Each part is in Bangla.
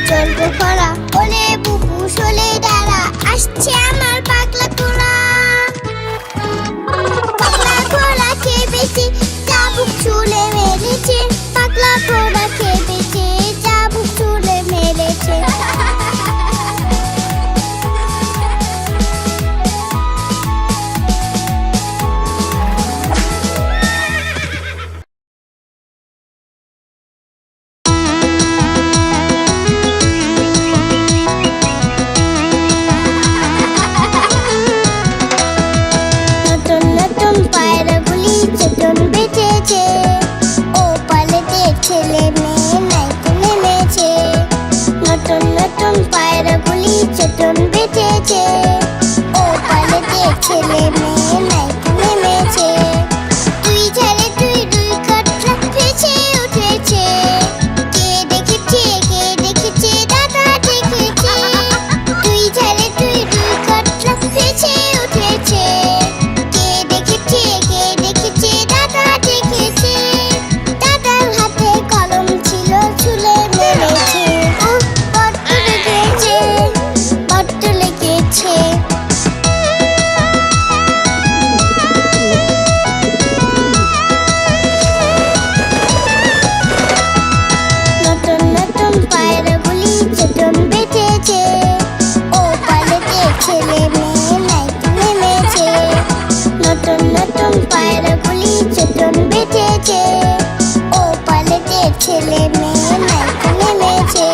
চলবো খরা, ওলে বুবু শোলে দাঁড়া, আসছে আমার পাগলা ঘোড়া। পাগলা ঘোড়া খেপেছে, চাবুক চুলে মেরেছে, পাগলা ঘোড়া খেপেছে, চাবুক চুলে মেরেছে। নতুন নতুন পায়রাগুলি চটন বেঁচেছে, ও পালেতে ছেলে মেয়ে নাইতে নেমেছে। নতুন নতুন পায়রাগুলি চটন বেঁচেছে, ও পালেতে ছেলে মেয়ে নাইতে নেমেছে। তুই ঝালে তুই দুই কাঠরা ভেসে উঠেছে, কে দেখেছে দাদা দেখেছে। তুই ঝালে তুই দুই কাঠরা ভেসে উঠেছে, কে দেখেছে দাদা দেখেছে। দাদার হাতে কলম ছিল, চুলে মেরেছে, বড্ড লেগেছে, বড্ড লেগেছে। নতুন নতুন পায়রাগুলি চটন বেঁচেছে, ও পালেতে ছেলে মেয়ে নাইতে নেমেছে। নতুন নতুন পায়রাগুলি চটন বেঁচেছে, ও পালেতে ছেলে মেয়ে নাইতে নেমেছে।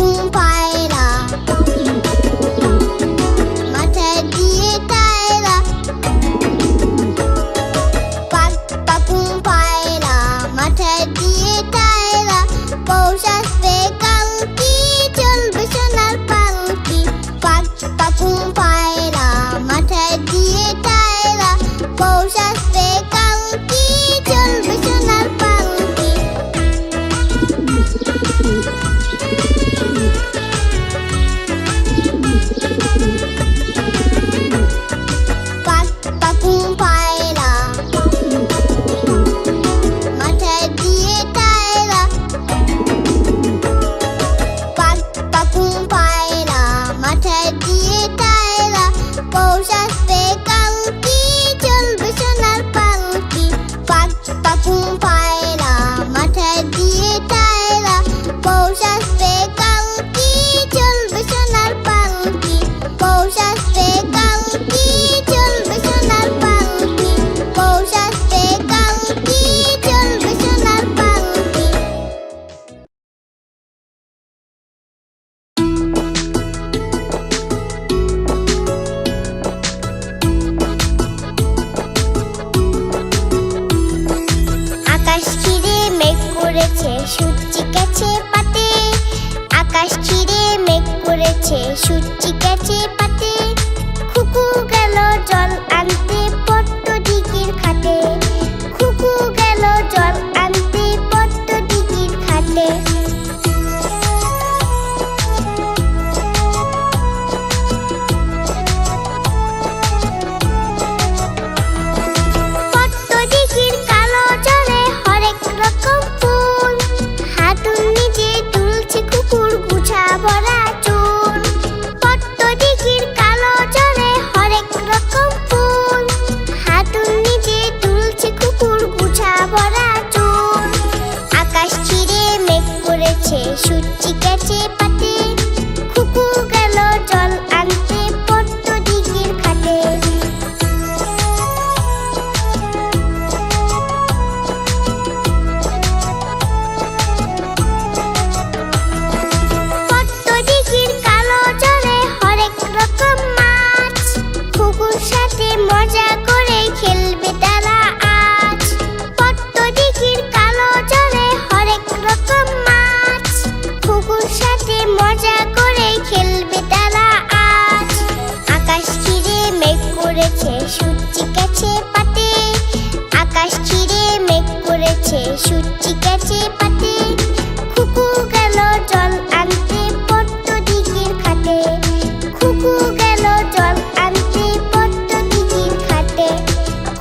পাকুম পায়রা মাথায় দিয়ে টায়রা পাক পাকুম পায়রা মাথায় দিয়ে টায়রা পৌষ আসবে কালকি চলবে সোনার পালকি পাক পাকুম পায়রা মাথায় দিয়ে টায়রা পৌষ আসবে কালকি চলবে সোনার পালকি পাক পাকুম পায়রা মাথায় দিয়ে টায়রা পাক পাকুম পায়রা মাথায় দিয়ে টায়রা পৌষ আসবে কালকি চলবে সোনার পালকি পাক পাকুম পায়রা মাথায় দিয়ে টায়রা পৌষ আসবে কালকি চলবে সোনার পালকি পৌষ আসবে কালকি চলবে সোনার পালকি পৌষ আসবে কালকি চলবে সোনার পালকি আকাশ ঘিরে মেঘ করেছে সূর্যি গেছে পাতে আকাশ ঘিরে মেঘ করেছে সূর্যি গেছে পাতে খুকু গেল জল আনতে পট্ট দিঘির ঘাটে খুকু গেল জল আনতে পট্ট দিঘির ঘাটে পট্ট দিঘির কালো জলে হরেক রকম ফুল হাতুন নিজে তুলছে কুকুর গুছা ভরা চুল পট্ট দিঘির কালো জলে হরেক রকম ফুল হাতুন নিজে তুলছে কুকুর গুছা ভরা চুল আকাশ ঘিরে মেঘ করেছে সূর্যি গেছে পাতে খুকু গেল জল আনতে পট্ট দিঘির ঘাটে পট্ট দিঘির কালো জলে হরেক রকম মাছ খুকুর সাথে মজা করে খেলবে তারা আজ পট্ট দিঘির কালো জলে হরেক রকম মাছ খুকুর সাথে মজা করে খেলবে তারা আজ আকাশ ঘিরে মেঘ করেছে সূর্যি গেছে পাতে আকাশ ঘিরে মেঘ করেছে সূর্যি গেছে পাতে খুকু গেল জল আনতে পট্ট দিঘির ঘাটে খুকু গেল জল আনতে পট্ট দিঘির ঘাটে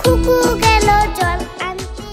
খুকু গেল জল আনতে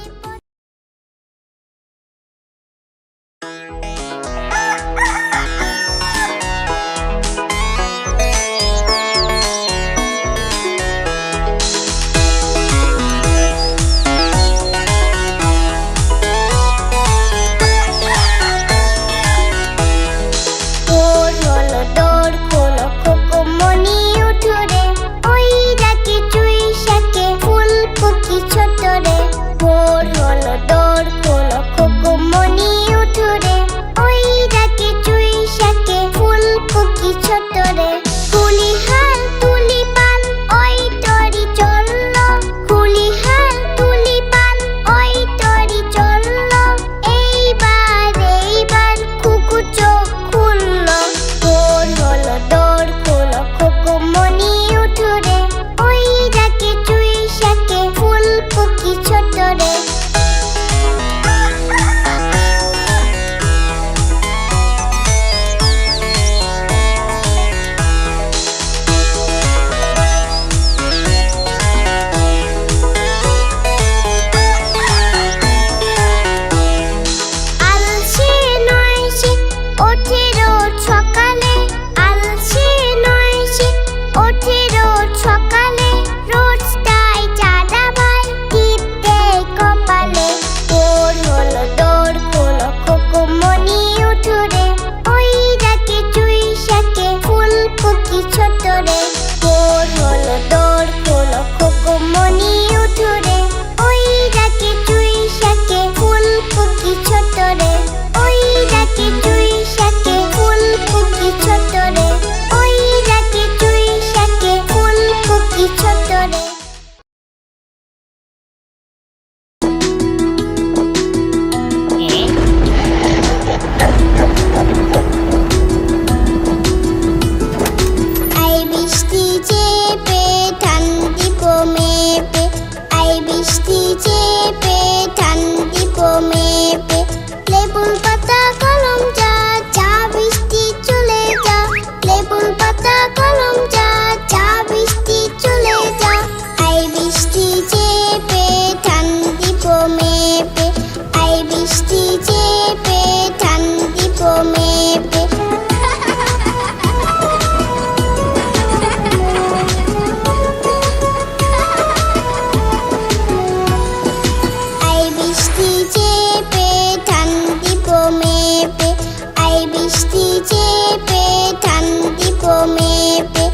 আই বৃষ্টি চেপে ধান দিব মেপে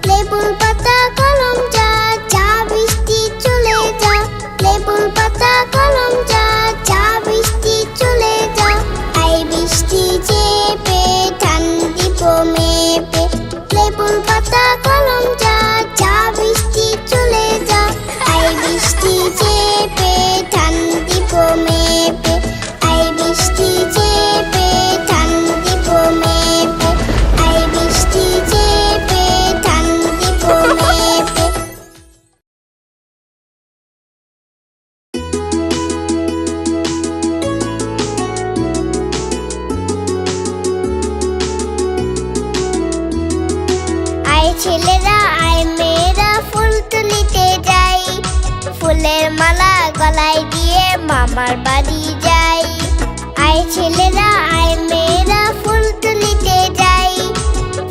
লেবুর পাতা কলম যা যা বৃষ্টি চলে যা লেবুর পাতা কলম যা যা বৃষ্টি চলে যা আই বৃষ্টি চেপে ধান দিব মেপে লেবুর পাতা কলম যা যা বৃষ্টি চলে যা আই বৃষ্টি চেপে ধান দিব মেপে আই বৃষ্টি চেপে ধান দিব মেপে আই বৃষ্টি চেপে ধান দিব মেপে আই ছেলেরা আই মেয়েরা ফুল তুলিতে যাই ফুলের মালা গলায় দিয়ে মামার বাড়ি যাই আই ছেলেরা আই মেয়েরা ফুল তুলিতে যাই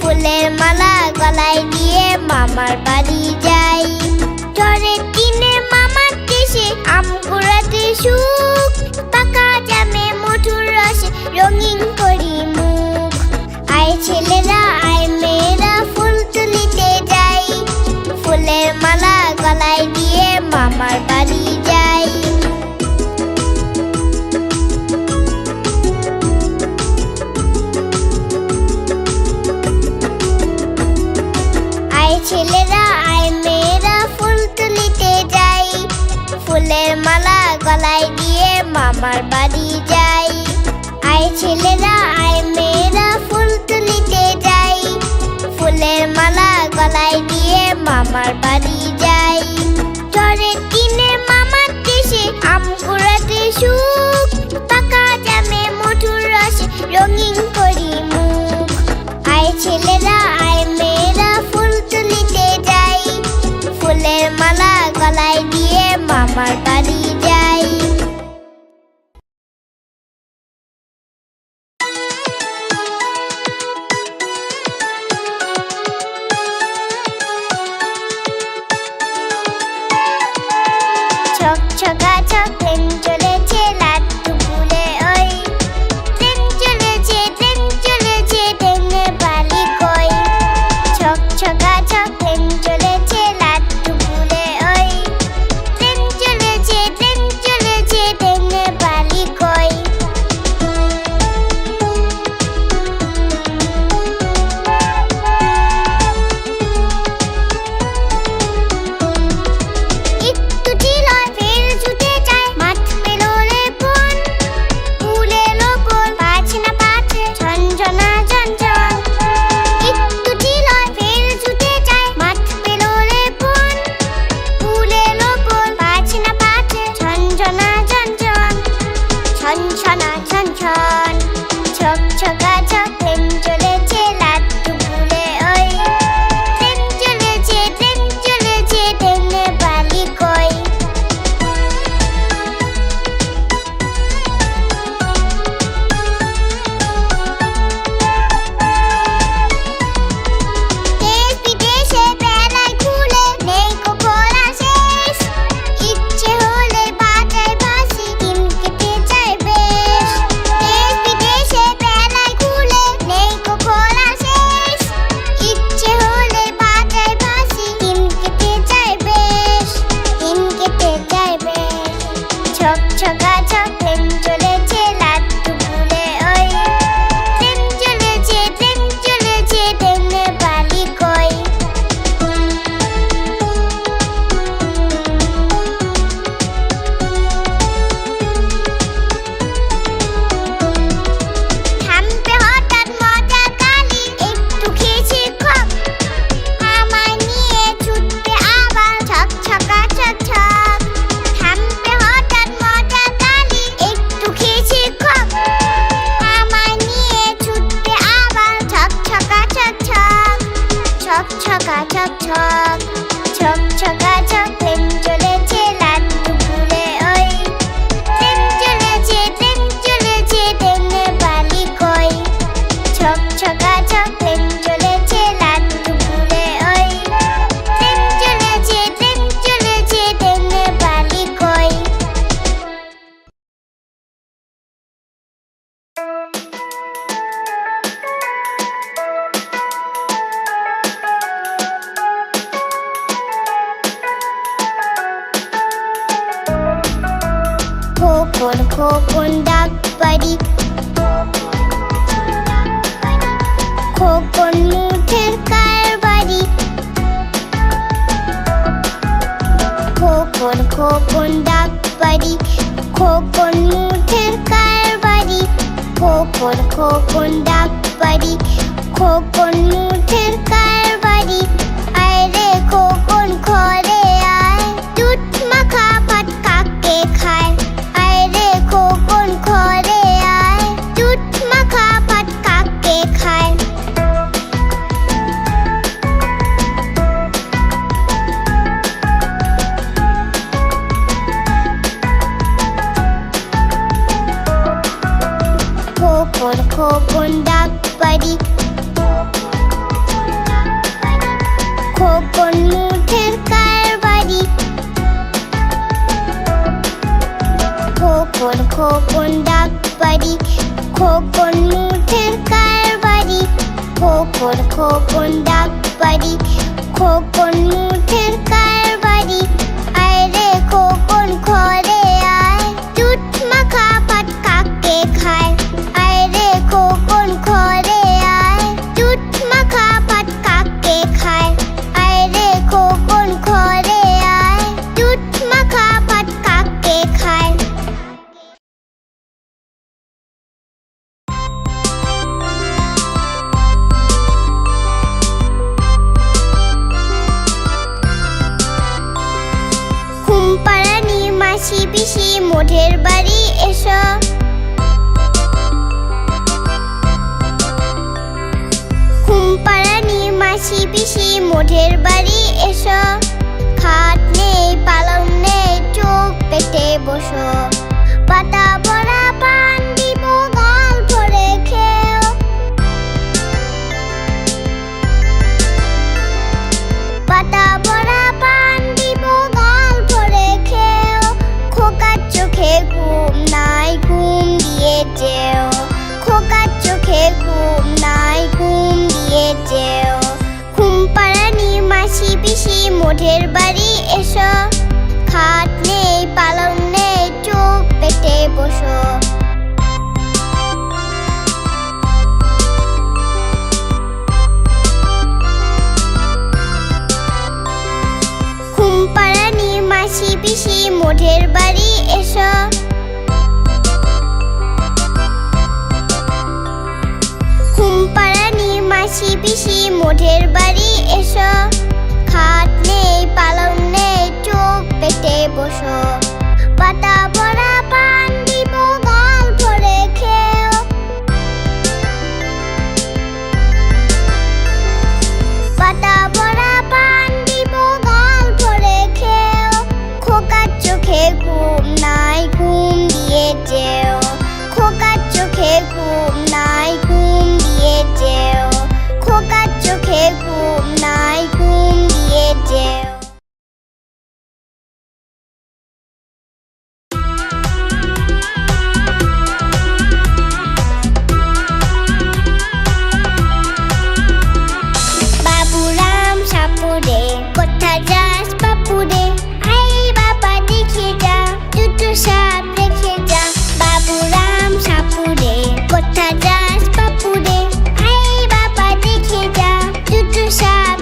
ফুলের মালা গলায় দিয়ে মামার বাড়ি যাই ঝড়ের দিনে মামার দেশে আম কুড়াতে সুখ পাকা জামে মধুর রসে রঙিন করি মুখ আই ছেলেরা আই মেয়েরা ফুল তুলিতে যাই ফুলের মালা গলায় দিয়ে মামার বাড়ি যাই আই ছেলেরা আই মেয়েরা ফুল তুলিতে যাই ফুলের মালা গলায় দিয়ে মামার বাড়ি যাই আই ছেলেরা আই মেয়েরা ফুল তুলিতে যাই ফুলের মালা গলায় দিয়ে মামার বাড়ি যাই ঝড়ের দিনে মামার দেশে আম কুড়াতে সুখ পাকা জামে মধুর রসে রঙিন করি মুখ আই ছেলেরা আই মেয়েরা ফুল তুলিতে যাই ফুলের মালা গলায় দিয়ে মামার বাড়ি যাই ছকা ছক ট্রেন চলেছে লাট্টু ফুলে ওই ট্রেন চলেছে খোকন ডাক পারি খোকন মুঠের কারবারি খোকন খোকন ডাক পারি খোকন মুঠের কারবারি খোকন খোকন ডাক পারি খোকন মুঠের কারবারি আয় রে খোকন ঘরে আয় দুধ মাখা ভাত কাকে খায় আয় রে খোকন ঘরে আয় দুধ মাখা ভাত কাকে খায় খোকন খোকন ডাক পারি খোকন মুঠের কারবারি খোকন খোকন ডাক পারি খোকন মুঠের কারবারি খোকন খোকন ডাক পারি খোকন মুঠের কারবারি আয় রে খোকন ঘরে আয় দুধ মাখা ভাত কাকে খায় আয় রে খোকন ঘরে আয় দুধ মাখা ভাত কাকে খায় আয় রে খোকন ঘরে আয় দুধ মাখা ভাত কাকে খায় ঘুমপাড়ানি মাসি পিসি মোঢের বাড়ি এসো ঘুমপাড়ানি মাসি পিসি মোঢের বাড়ি এসো খাট নেই পালং নেই চোখ পেটে বসো পাতা ভরা পান দিব গাল ভরে খেও পাতা ভরা পান দিব গাল ভরে খেও খোকার চোখে ঘুম নাই ঘুম দিয়ে যেও খোকার চোখে ঘুম নাই ঘুম দিয়ে যেও ঘুমপাড়ানি মাসি পিসি মোঢের বাড়ি এসো খাট নেই পালং নেই চোখ পেটে বসো ঘুমপাড়ানি মাসি পিসি মোঢের বাড়ি এসো ঘুমপাড়ানি মাসি পিসি মোঢের বাড়ি এসো খাট নেই পালং নেই চোখ পেটে বসো পাতা ভরা পান দিব গাল ভরে খেও পাতা ভরা পান দিব গাল ভরে খেও খোকার চোখে ঘুম নাই ঘুম দিয়ে যেও খোকার চোখে ঘুম নাই ঘুম দিয়ে যেও খোকার চোখে ঘুম নাই ঘুম দিয়ে যেও বাবুরাম সাপুরে কোথায় যাস বাপুরে আই বাবা দেখে যা দুটো সাপ রেখে যা বাবুরাম সাপুরে কোথায় যাস বাপুরে আই বাবা দেখে যা দুটো সাপ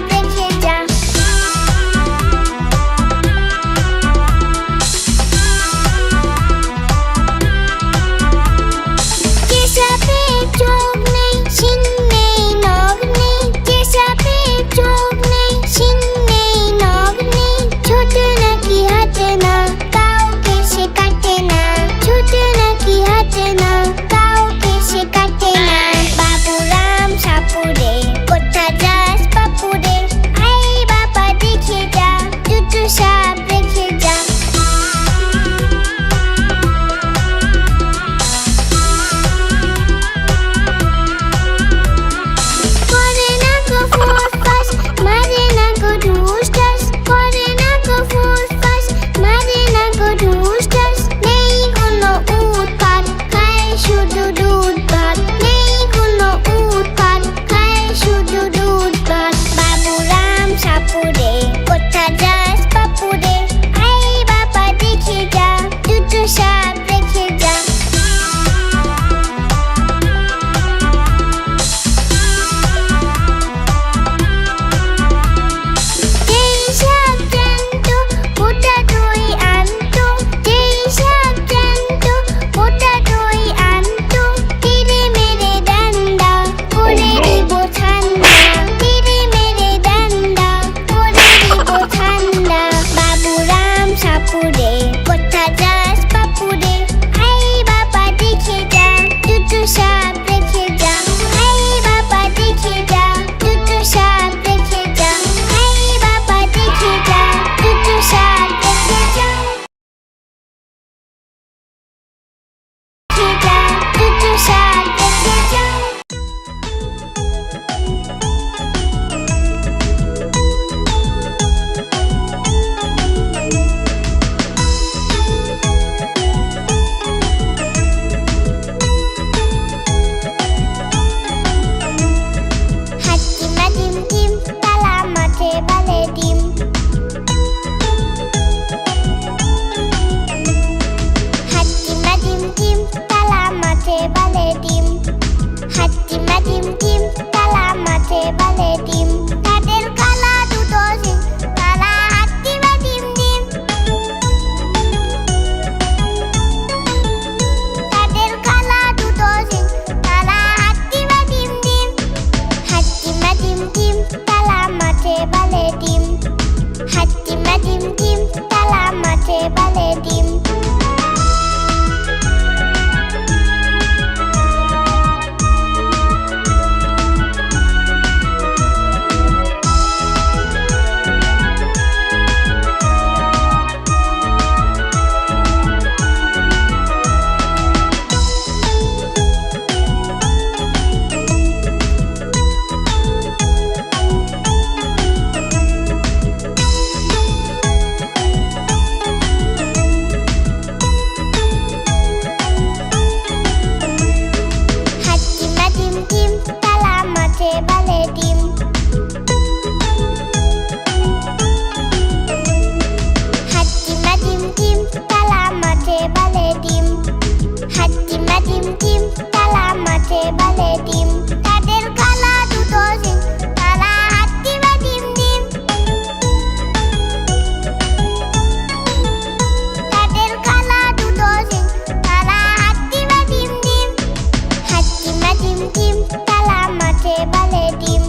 তালা মাঠে বালে ডিম।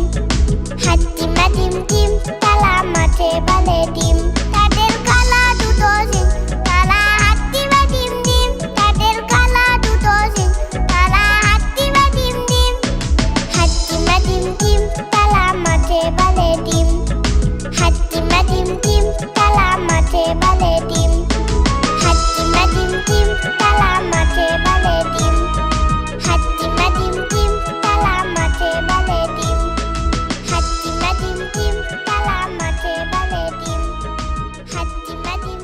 হাতিমা ডিম ডিম, তালা মাঠে বালে ডিম। তাদের কালা দুটো সিং, তারা হাতিমা ডিম ডিম। তাদের কালা দুটো সিং, তারা হাতিমা ডিম ডিম। হাতিমা ডিম ডিম, তালা মাঠে বালে ডিম। হাতিমা ডিম ডিম, তালা মাঠে বালে ডিম। হাতিমা ডিম ডিম, তালা মাঠে বালে ডিম। হাতিমা ডিম ডিম, তালা মাঠে বালে ডিম। হাতিমা ডিম ডিম, তালা মাঠে বালে ডিম। হাতিমা ডিম।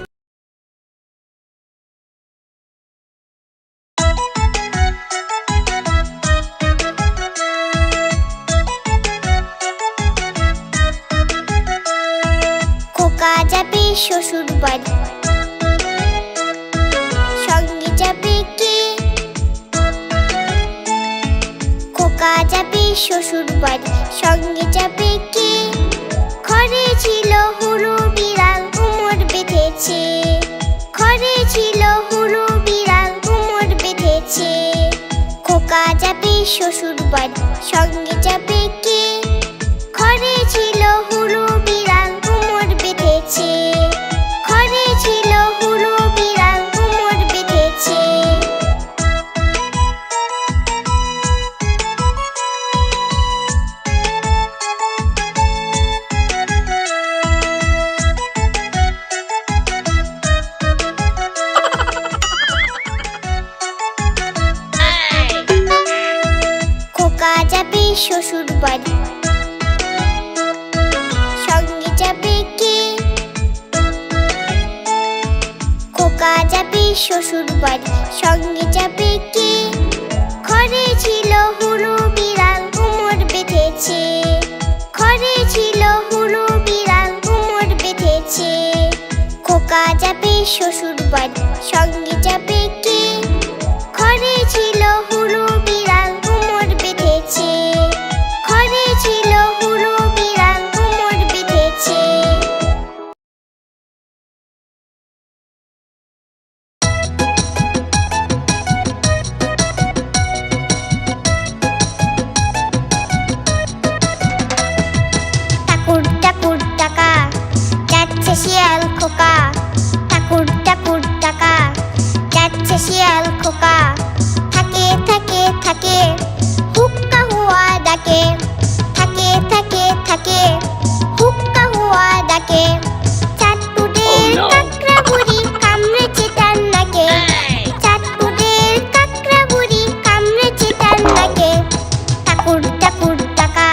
খোকা যাবে শ্বশুর বাড়ি, সঙ্গে যাবে কে? খোকা যাবে শ্বশুর বাড়ি, সঙ্গে যাবে কে? ঘরে ছিল হলু বিড়াল, কোমর বেঁধেছে। ঘরে ছিল হলু বিড়াল, কোমর বেঁধেছে। খোকা যাবে শ্বশুর বাড়ি, সঙ্গে যাবে কে? ঘরে ছিল হলু বিড়াল, কোমর বেঁধেছে। ঘরে ছিল হলু বিড়াল, কোমর বেঁধেছে। খোকা যাবে শ্বশুর বাড়ি, সঙ্গে যাবে কে? খোকা যাবে শ্বশুর বাড়ি, সঙ্গে যাবে কে? ঘরে ছিল হলু বিড়াল, কোমর বেঁধেছে। ঘরে ছিল হলু বিড়াল, কোমর বেঁধেছে। খোকা যাবে শ্বশুর বাড়ি, সঙ্গে যাবে কে? ঘরে ছিল হলু বিড়াল, কোমর বেঁধেছে। ঘরে ছিল হলু বিড়াল, কোমর বেঁধেছে। ঠাকুর ঠাকুর টাকা, যাচ্ছে শিয়াল খোকা। ঠাকুর ঠাকুর টাকা, যাচ্ছে শিয়াল খোকা। থাকে থাকে থাকে, হুক্কা হুয়া ডাকে। থাকে থাকে থাকে, হুক্কা হুয়া ডাকে। চাঁদপুরের কাকড়া বুড়ি কামড়েছে তার নাকে। চাঁদপুরের কাকড়া বুড়ি কামড়েছে তার নাকে। ঠাকুর ঠাকুর টাকা,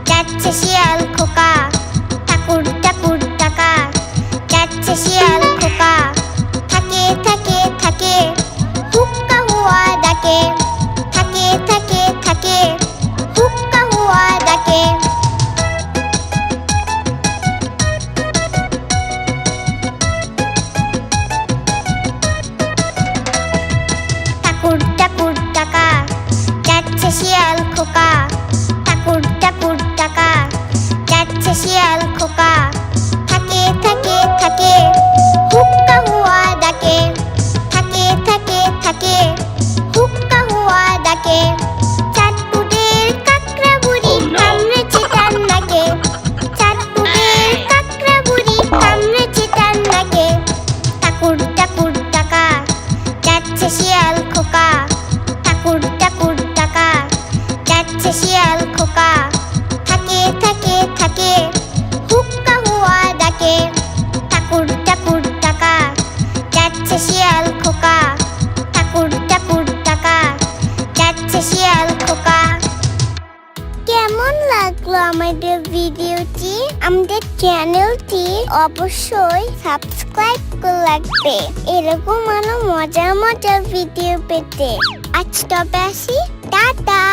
যাচ্ছে শিয়াল খোকা। ঠাকুর ঠাকুর টাকা, যাচ্ছে শিয়াল খোকা। থাকে থাকে থাকে, হুক্কা হুয়া ডাকে। থাকে থাকে থাকে, হুক্কা হুয়া ডাকে। ঠাকুর ঠাকুর টাকা, যাচ্ছে শিয়াল খোকা। ঠাকুর ঠাকুর টাকা, যাচ্ছে শিয়াল খোকা। থাকে থাকে থাকে, হুক্কা হুয়া ডাকে। থাকে থাকে থাকে, হুক্কা হুয়া ডাকে। চাঁদপুরের কাকড়া বুড়ি কামড়েছে তার নাকে। চাঁদপুরের কাকড়া বুড়ি কামড়েছে তার নাকে। ঠাকুর ঠাকুর টাকা, যাচ্ছে শিয়াল খোকা। ঠাকুর ঠাকুর টাকা, যাচ্ছে শিয়াল খোকা। থাকে থাকে থাকে, হুক্কা হুয়া ডাকে। ঠাকুর ঠাকুর টাকা, যাচ্ছে শিয়াল খোকা। ঠাকুর ঠাকুর টাকা, যাচ্ছে শিয়াল খোকা। কেমন লাগলো আমাদের ভিডিওটি? আমাদের চ্যানেলটি অবশ্যই সাবস্ক্রাইব করে রাখবে, এরকম আরো মজার মজার ভিডিও পেতে। আজ তবে আসি, টাটা।